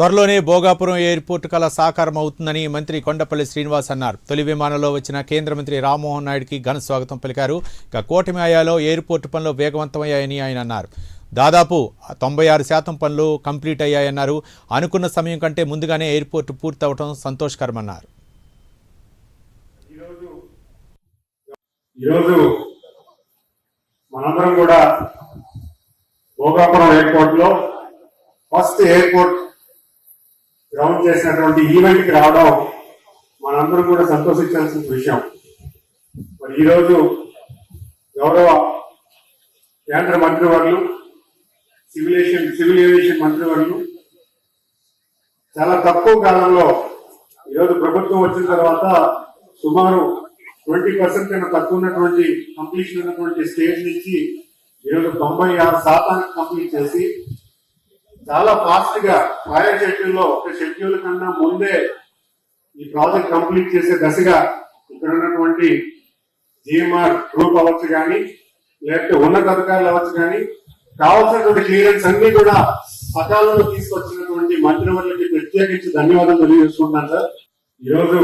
త్వరలోనే భోగాపురం ఎయిర్పోర్టు కల సాకారం అవుతుందని మంత్రి కొండపల్లి శ్రీనివాస్ అన్నారు. తొలి విమానంలో వచ్చిన కేంద్ర మంత్రి రామ్మోహన్ నాయుడుకి ఘన స్వాగతం పలికారు. ఇక కూటమి హయాంలో ఎయిర్పోర్టు పనులు వేగవంతమయ్యాయని ఆయన అన్నారు. దాదాపు 96% పనులు కంప్లీట్ అయ్యాయన్నారు. అనుకున్న సమయం కంటే ముందుగానే ఎయిర్పోర్టు పూర్తవడం సంతోషకరమన్నారు. ఈరోజు మనందరం కూడా భోగాపురం ఎయిర్పోర్ట్ లో ఫస్ట్ ఎయిర్పోర్ట్ గ్రౌండ్ చేసినటువంటి ఈవెంట్ కి రావడం మనందరం కూడా సంతోషించాల్సిన విషయం. మరి ఈరోజు గౌరవ కేంద్ర మంత్రివర్యులు సివిల్ ఏవియేషన్ మంత్రివర్యులు చాలా తక్కువ కాలంలో ఈరోజు ప్రభుత్వం వచ్చిన తర్వాత సుమారు 20% కన్నా తక్కువ ఉన్నటువంటి కంప్లీషన్ ఉన్నటువంటి స్టేజ్ నుంచి ఈరోజు 96% కంప్లీట్ చేసి చాలా ఫాస్ట్ గా ప్రయర్ షెడ్యూల్లో ఒక షెడ్యూల్ కన్నా ముందే ఈ ప్రాజెక్ట్ కంప్లీట్ చేసే దశగా ఇక్కడ ఉన్నటువంటి జిఎంఆర్ గ్రూప్ అవ్వచ్చు కానీ లేకపోతే ఉన్నతాధికారులు అవ్వచ్చు కానీ కావాల్సినటువంటి క్లియరెన్స్ అన్ని కూడా సకాలంలో తీసుకొచ్చినటువంటి మంత్రివర్యులకి ప్రత్యేకించి ధన్యవాదాలు తెలియజేసుకుంటున్నాను సార్. ఈరోజు